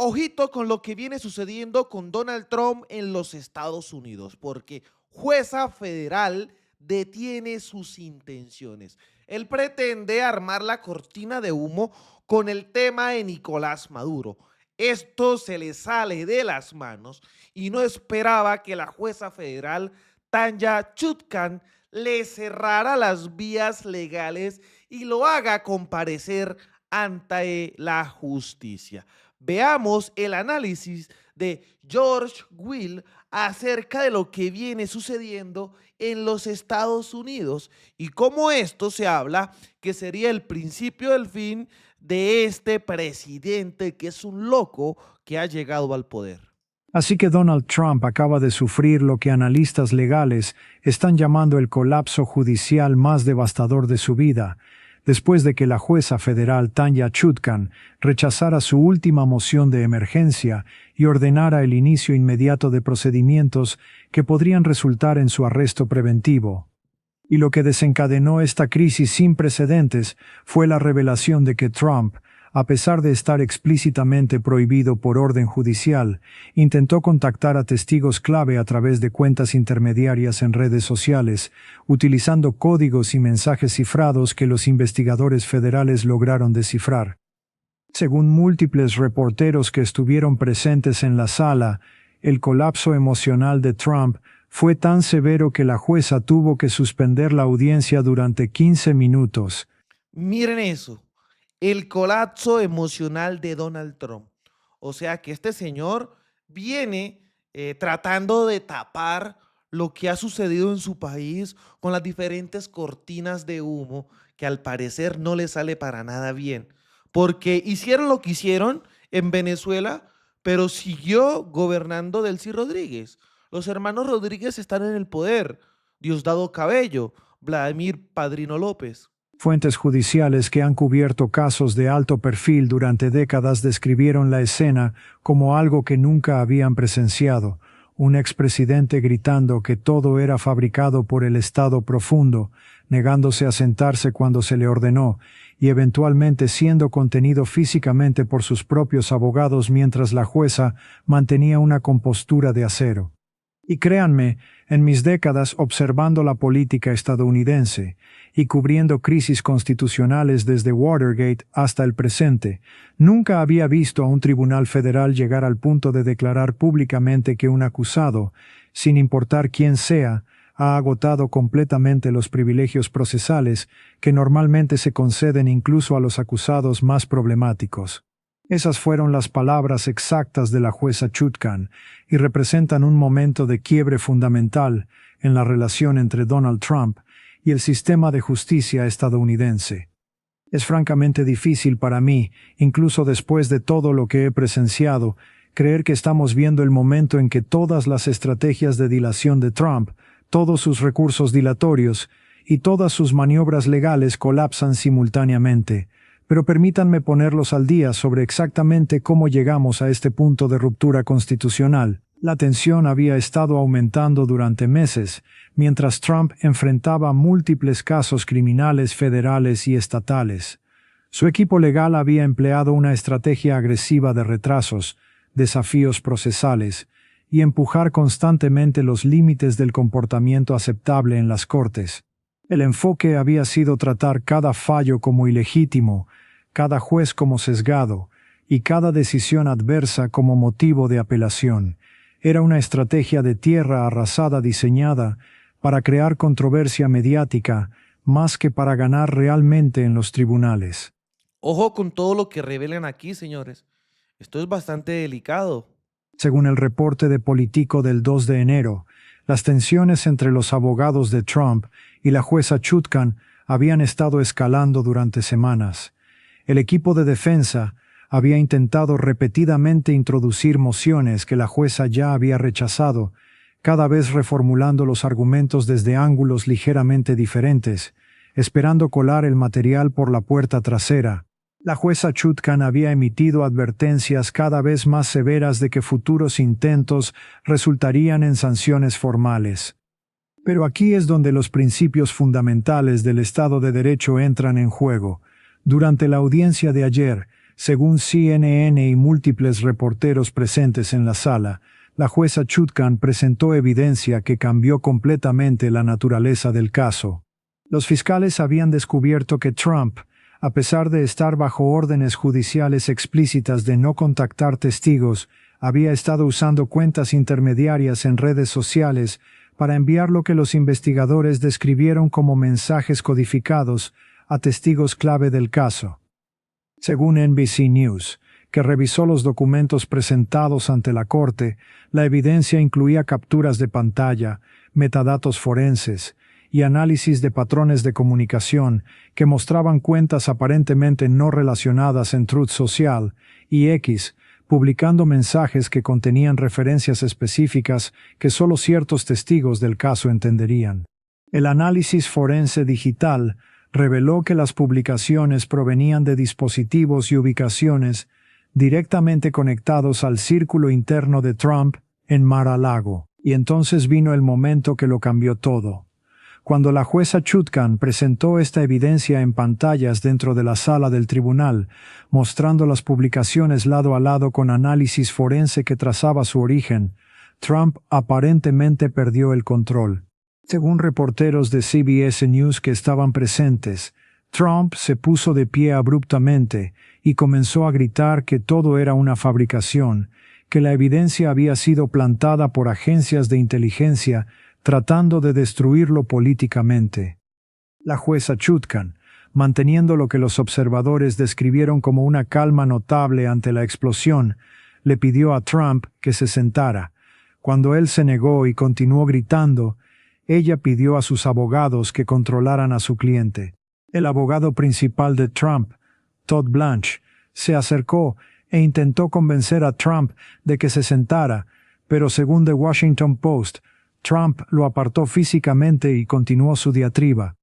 Ojito con lo que viene sucediendo con Donald Trump en los Estados Unidos, porque jueza federal detiene sus intenciones. Él pretende armar la cortina de humo con el tema de Nicolás Maduro. Esto se le sale de las manos y no esperaba que la jueza federal Tanya Chutkan le cerrara las vías legales y lo haga comparecer ante la justicia. Veamos el análisis de George Will acerca de lo que viene sucediendo en los Estados Unidos y cómo esto se habla que sería el principio del fin de este presidente que es un loco que ha llegado al poder. Así que Donald Trump acaba de sufrir lo que analistas legales están llamando el colapso judicial más devastador de su vida, después de que la jueza federal Tanya Chutkan rechazara su última moción de emergencia y ordenara el inicio inmediato de procedimientos que podrían resultar en su arresto preventivo. Y lo que desencadenó esta crisis sin precedentes fue la revelación de que Trump, a pesar de estar explícitamente prohibido por orden judicial, intentó contactar a testigos clave a través de cuentas intermediarias en redes sociales, utilizando códigos y mensajes cifrados que los investigadores federales lograron descifrar. Según múltiples reporteros que estuvieron presentes en la sala, el colapso emocional de Trump fue tan severo que la jueza tuvo que suspender la audiencia durante 15 minutos. Miren eso. El colapso emocional de Donald Trump. O sea que este señor viene tratando de tapar lo que ha sucedido en su país con las diferentes cortinas de humo que al parecer no le sale para nada bien. Porque hicieron lo que hicieron en Venezuela, pero siguió gobernando Delcy Rodríguez. Los hermanos Rodríguez están en el poder. Diosdado Cabello, Vladimir Padrino López. Fuentes judiciales que han cubierto casos de alto perfil durante décadas describieron la escena como algo que nunca habían presenciado, un expresidente gritando que todo era fabricado por el Estado profundo, negándose a sentarse cuando se le ordenó, y eventualmente siendo contenido físicamente por sus propios abogados mientras la jueza mantenía una compostura de acero. Y créanme, en mis décadas observando la política estadounidense y cubriendo crisis constitucionales desde Watergate hasta el presente, nunca había visto a un tribunal federal llegar al punto de declarar públicamente que un acusado, sin importar quién sea, ha agotado completamente los privilegios procesales que normalmente se conceden incluso a los acusados más problemáticos. Esas fueron las palabras exactas de la jueza Chutkan y representan un momento de quiebre fundamental en la relación entre Donald Trump y el sistema de justicia estadounidense. Es francamente difícil para mí, incluso después de todo lo que he presenciado, creer que estamos viendo el momento en que todas las estrategias de dilación de Trump, todos sus recursos dilatorios y todas sus maniobras legales colapsan simultáneamente. Pero permítanme ponerlos al día sobre exactamente cómo llegamos a este punto de ruptura constitucional. La tensión había estado aumentando durante meses, mientras Trump enfrentaba múltiples casos criminales federales y estatales. Su equipo legal había empleado una estrategia agresiva de retrasos, desafíos procesales, y empujar constantemente los límites del comportamiento aceptable en las cortes. El enfoque había sido tratar cada fallo como ilegítimo, cada juez como sesgado y cada decisión adversa como motivo de apelación. Era una estrategia de tierra arrasada diseñada para crear controversia mediática más que para ganar realmente en los tribunales. Ojo con todo lo que revelan aquí, señores. Esto es bastante delicado. Según el reporte de Politico del 2 de enero, las tensiones entre los abogados de Trump y la jueza Chutkan habían estado escalando durante semanas. El equipo de defensa había intentado repetidamente introducir mociones que la jueza ya había rechazado, cada vez reformulando los argumentos desde ángulos ligeramente diferentes, esperando colar el material por la puerta trasera. La jueza Chutkan había emitido advertencias cada vez más severas de que futuros intentos resultarían en sanciones formales. Pero aquí es donde los principios fundamentales del Estado de Derecho entran en juego. Durante la audiencia de ayer, Según CNN y múltiples reporteros presentes en la sala, la jueza Chutkan presentó evidencia que cambió completamente la naturaleza del caso. Los fiscales habían descubierto que Trump, a pesar de estar bajo órdenes judiciales explícitas de no contactar testigos, había estado usando cuentas intermediarias en redes sociales para enviar lo que los investigadores describieron como mensajes codificados a testigos clave del caso. Según NBC News, que revisó los documentos presentados ante la corte, la evidencia incluía capturas de pantalla, metadatos forenses y análisis de patrones de comunicación que mostraban cuentas aparentemente no relacionadas en Truth Social y X, publicando mensajes que contenían referencias específicas que solo ciertos testigos del caso entenderían. El análisis forense digital reveló que las publicaciones provenían de dispositivos y ubicaciones directamente conectados al círculo interno de Trump en Mar-a-Lago. Y entonces vino el momento que lo cambió todo. Cuando la jueza Chutkan presentó esta evidencia en pantallas dentro de la sala del tribunal, mostrando las publicaciones lado a lado con análisis forense que trazaba su origen, Trump aparentemente perdió el control. Según reporteros de CBS News que estaban presentes, Trump se puso de pie abruptamente y comenzó a gritar que todo era una fabricación, que la evidencia había sido plantada por agencias de inteligencia tratando de destruirlo políticamente. La jueza Chutkan, manteniendo lo que los observadores describieron como una calma notable ante la explosión, le pidió a Trump que se sentara. Cuando él se negó y continuó gritando, ella pidió a sus abogados que controlaran a su cliente. El abogado principal de Trump, Todd Blanche, se acercó e intentó convencer a Trump de que se sentara, pero según The Washington Post, Trump lo apartó físicamente y continuó su diatriba.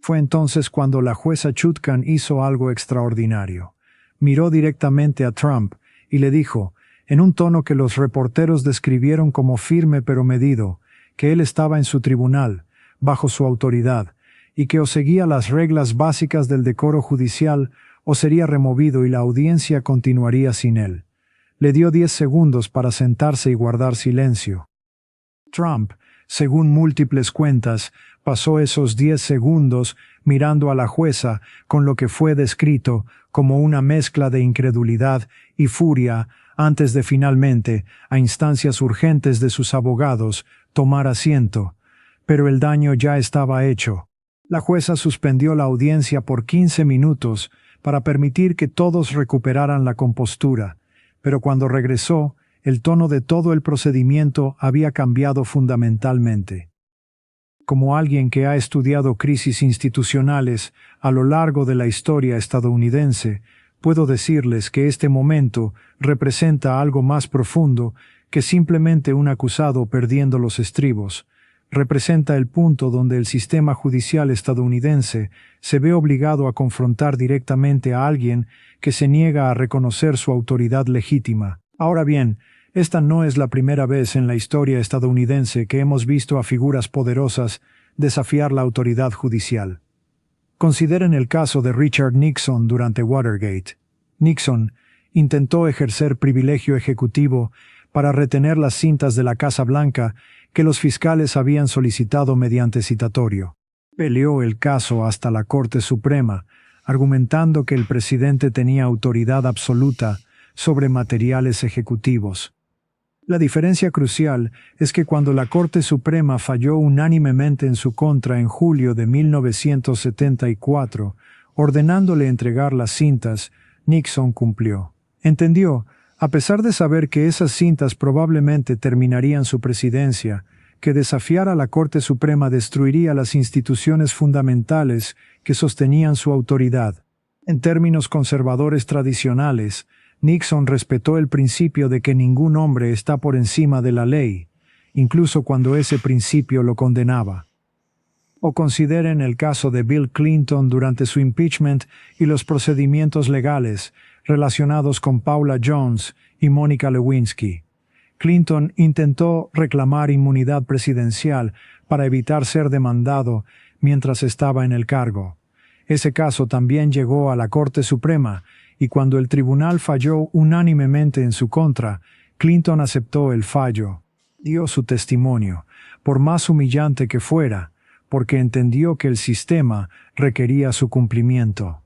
Fue entonces cuando la jueza Chutkan hizo algo extraordinario. Miró directamente a Trump y le dijo, en un tono que los reporteros describieron como firme pero medido, que él estaba en su tribunal, bajo su autoridad, y que o seguía las reglas básicas del decoro judicial o sería removido y la audiencia continuaría sin él. Le dio 10 segundos para sentarse y guardar silencio. Trump, según múltiples cuentas, pasó esos 10 segundos mirando a la jueza con lo que fue descrito como una mezcla de incredulidad y furia antes de finalmente, a instancias urgentes de sus abogados, tomar asiento. Pero el daño ya estaba hecho. La jueza suspendió la audiencia por 15 minutos para permitir que todos recuperaran la compostura, pero cuando regresó, el tono de todo el procedimiento había cambiado fundamentalmente. Como alguien que ha estudiado crisis institucionales a lo largo de la historia estadounidense, puedo decirles que este momento representa algo más profundo que simplemente un acusado perdiendo los estribos. Representa el punto donde el sistema judicial estadounidense se ve obligado a confrontar directamente a alguien que se niega a reconocer su autoridad legítima. Ahora bien, esta no es la primera vez en la historia estadounidense que hemos visto a figuras poderosas desafiar la autoridad judicial. Consideren el caso de Richard Nixon durante Watergate. Nixon intentó ejercer privilegio ejecutivo para retener las cintas de la Casa Blanca que los fiscales habían solicitado mediante citatorio. Peleó el caso hasta la Corte Suprema, argumentando que el presidente tenía autoridad absoluta sobre materiales ejecutivos. La diferencia crucial es que cuando la Corte Suprema falló unánimemente en su contra en julio de 1974, ordenándole entregar las cintas, Nixon cumplió. Entendió, a pesar de saber que esas cintas probablemente terminarían su presidencia, que desafiar a la Corte Suprema destruiría las instituciones fundamentales que sostenían su autoridad. En términos conservadores tradicionales, Nixon respetó el principio de que ningún hombre está por encima de la ley, incluso cuando ese principio lo condenaba. O consideren el caso de Bill Clinton durante su impeachment y los procedimientos legales relacionados con Paula Jones y Mónica Lewinsky. Clinton intentó reclamar inmunidad presidencial para evitar ser demandado mientras estaba en el cargo. Ese caso también llegó a la Corte Suprema y cuando el tribunal falló unánimemente en su contra, Clinton aceptó el fallo, dio su testimonio, por más humillante que fuera, porque entendió que el sistema requería su cumplimiento.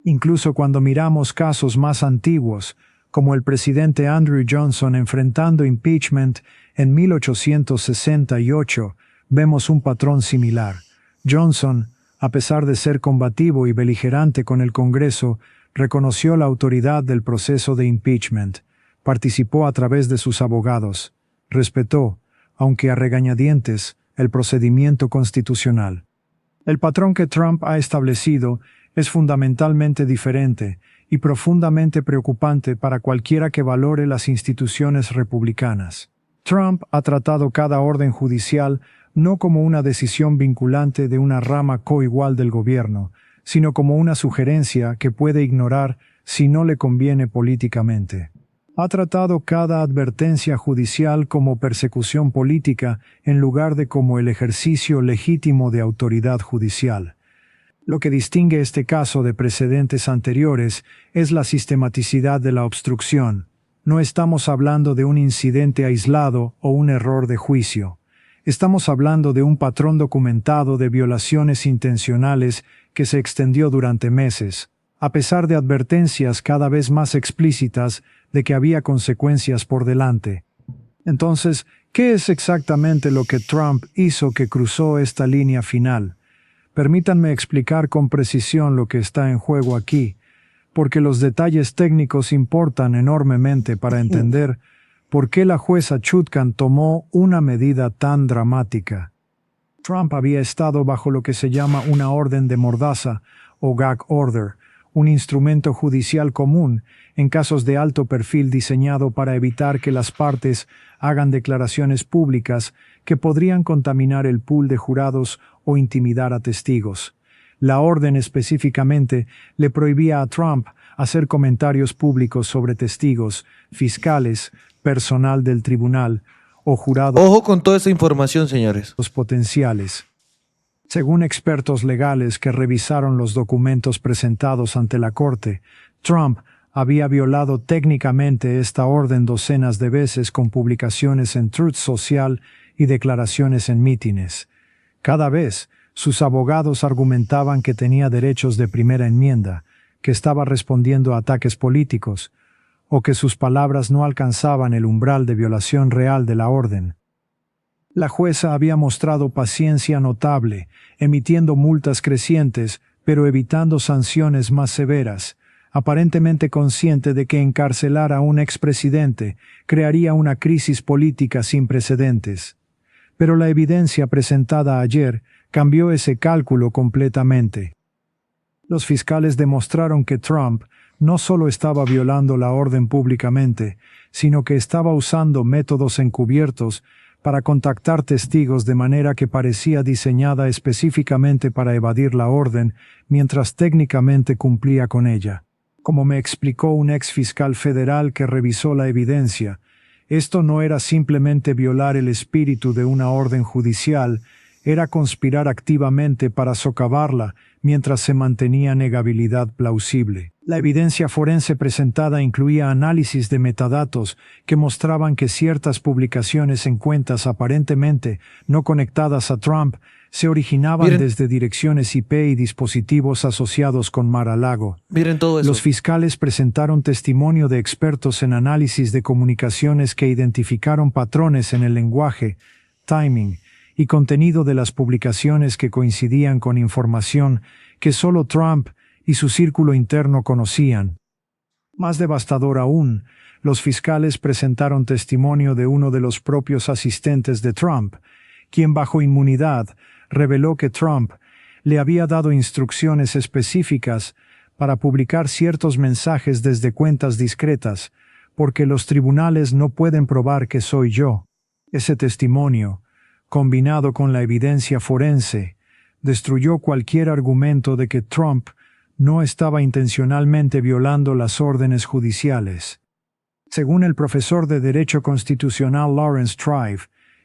Incluso cuando miramos casos más antiguos, como el presidente Andrew Johnson enfrentando impeachment en 1868, vemos un patrón similar. Johnson, a pesar de ser combativo y beligerante con el Congreso, reconoció la autoridad del proceso de impeachment, participó a través de sus abogados, respetó, aunque a regañadientes, el procedimiento constitucional. El patrón que Trump ha establecido es fundamentalmente diferente y profundamente preocupante para cualquiera que valore las instituciones republicanas. Trump ha tratado cada orden judicial no como una decisión vinculante de una rama coigual del gobierno, sino como una sugerencia que puede ignorar si no le conviene políticamente. Ha tratado cada advertencia judicial como persecución política en lugar de como el ejercicio legítimo de autoridad judicial. Lo que distingue este caso de precedentes anteriores es la sistematicidad de la obstrucción. No estamos hablando de un incidente aislado o un error de juicio. Estamos hablando de un patrón documentado de violaciones intencionales que se extendió durante meses, a pesar de advertencias cada vez más explícitas de que había consecuencias por delante. Entonces, ¿qué es exactamente lo que Trump hizo que cruzó esta línea final? Permítanme explicar con precisión lo que está en juego aquí, porque los detalles técnicos importan enormemente para entender por qué la jueza Chutkan tomó una medida tan dramática. Trump había estado bajo lo que se llama una orden de mordaza o gag order, un instrumento judicial común en casos de alto perfil diseñado para evitar que las partes hagan declaraciones públicas que podrían contaminar el pool de jurados o intimidar a testigos. La orden específicamente le prohibía a Trump hacer comentarios públicos sobre testigos, fiscales, personal del tribunal o jurados. Ojo con toda esa información, señores. Potenciales. Según expertos legales que revisaron los documentos presentados ante la Corte, Trump había violado técnicamente esta orden docenas de veces con publicaciones en Truth Social y declaraciones en mítines. Cada vez, sus abogados argumentaban que tenía derechos de primera enmienda, que estaba respondiendo a ataques políticos, o que sus palabras no alcanzaban el umbral de violación real de la orden. La jueza había mostrado paciencia notable, emitiendo multas crecientes, pero evitando sanciones más severas, aparentemente consciente de que encarcelar a un expresidente crearía una crisis política sin precedentes. Pero la evidencia presentada ayer cambió ese cálculo completamente. Los fiscales demostraron que Trump no solo estaba violando la orden públicamente, sino que estaba usando métodos encubiertos para contactar testigos de manera que parecía diseñada específicamente para evadir la orden, mientras técnicamente cumplía con ella. Como me explicó un ex fiscal federal que revisó la evidencia, esto no era simplemente violar el espíritu de una orden judicial, era conspirar activamente para socavarla mientras se mantenía negabilidad plausible. La evidencia forense presentada incluía análisis de metadatos que mostraban que ciertas publicaciones en cuentas aparentemente no conectadas a Trump se originaban desde direcciones IP y dispositivos asociados con Mar-a-Lago. Miren todo eso. Los fiscales presentaron testimonio de expertos en análisis de comunicaciones que identificaron patrones en el lenguaje, timing y contenido de las publicaciones que coincidían con información que solo Trump y su círculo interno conocían. Más devastador aún, los fiscales presentaron testimonio de uno de los propios asistentes de Trump, quien bajo inmunidad reveló que Trump le había dado instrucciones específicas para publicar ciertos mensajes desde cuentas discretas, porque los tribunales no pueden probar que soy yo. Ese testimonio, combinado con la evidencia forense, destruyó cualquier argumento de que Trump no estaba intencionalmente violando las órdenes judiciales. Según el profesor de Derecho Constitucional Lawrence Tribe,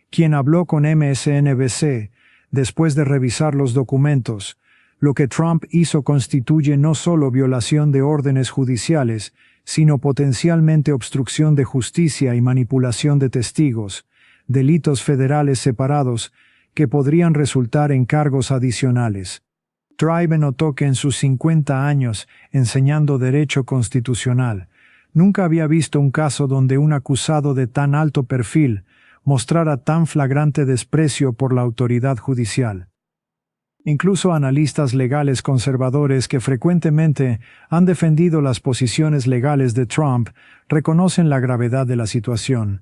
quien habló con MSNBC después de revisar los documentos, Lo que Trump hizo constituye no solo violación de órdenes judiciales, sino potencialmente obstrucción de justicia y manipulación de testigos, delitos federales separados que podrían resultar en cargos adicionales. Tribe notó que en sus 50 años enseñando derecho constitucional, nunca había visto un caso donde un acusado de tan alto perfil mostrara tan flagrante desprecio por la autoridad judicial. Incluso analistas legales conservadores que frecuentemente han defendido las posiciones legales de Trump reconocen la gravedad de la situación.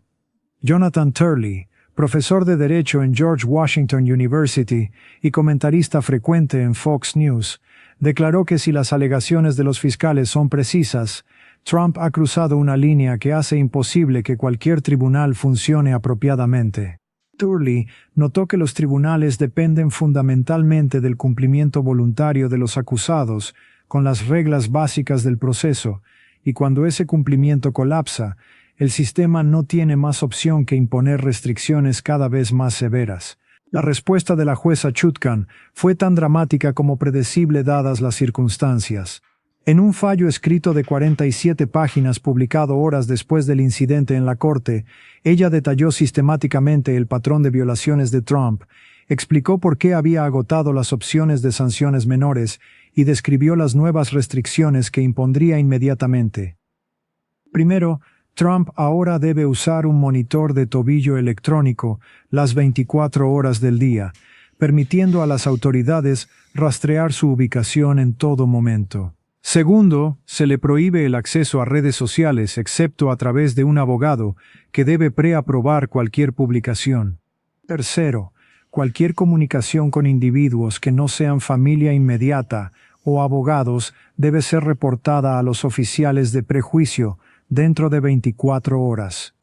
Jonathan Turley, profesor de Derecho en George Washington University y comentarista frecuente en Fox News, declaró que si las alegaciones de los fiscales son precisas, Trump ha cruzado una línea que hace imposible que cualquier tribunal funcione apropiadamente. Turley notó que los tribunales dependen fundamentalmente del cumplimiento voluntario de los acusados con las reglas básicas del proceso, y cuando ese cumplimiento colapsa, el sistema no tiene más opción que imponer restricciones cada vez más severas. La respuesta de la jueza Chutkan fue tan dramática como predecible dadas las circunstancias. En un fallo escrito de 47 páginas publicado horas después del incidente en la corte, ella detalló sistemáticamente el patrón de violaciones de Trump, explicó por qué había agotado las opciones de sanciones menores y describió las nuevas restricciones que impondría inmediatamente. Primero, Trump ahora debe usar un monitor de tobillo electrónico las 24 horas del día, permitiendo a las autoridades rastrear su ubicación en todo momento. Segundo, se le prohíbe el acceso a redes sociales excepto a través de un abogado que debe preaprobar cualquier publicación. Tercero, cualquier comunicación con individuos que no sean familia inmediata o abogados debe ser reportada a los oficiales de prejuicio dentro de 24 horas.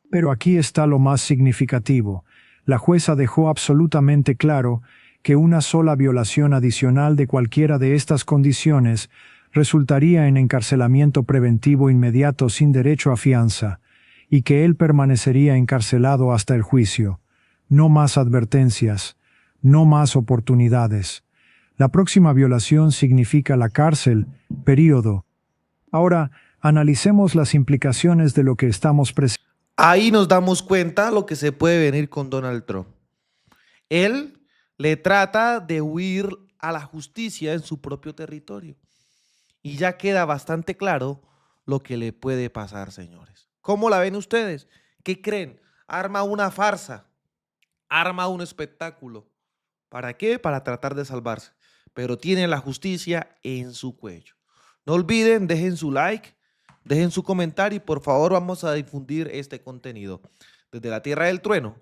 Pero aquí está lo más significativo. La jueza dejó absolutamente claro que una sola violación adicional de cualquiera de estas condiciones resultaría en encarcelamiento preventivo inmediato sin derecho a fianza, y que él permanecería encarcelado hasta el juicio. No más advertencias, no más oportunidades. La próxima violación significa la cárcel, período. Ahora, analicemos las implicaciones de lo que estamos presentando. Ahí nos damos cuenta lo que se puede venir con Donald Trump. Él le trata de huir a la justicia en su propio territorio. Y ya queda bastante claro lo que le puede pasar, señores. ¿Cómo la ven ustedes? ¿Qué creen? Arma una farsa, arma un espectáculo. ¿Para qué? Para tratar de salvarse. Pero tiene la justicia en su cuello. No olviden, dejen su like, dejen su comentario y por favor vamos a difundir este contenido. Desde la Tierra del Trueno,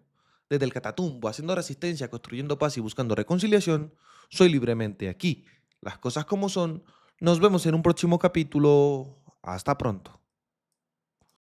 desde el Catatumbo, haciendo resistencia, construyendo paz y buscando reconciliación, soy libremente aquí. Las cosas como son. Nos vemos en un próximo capítulo. Hasta pronto.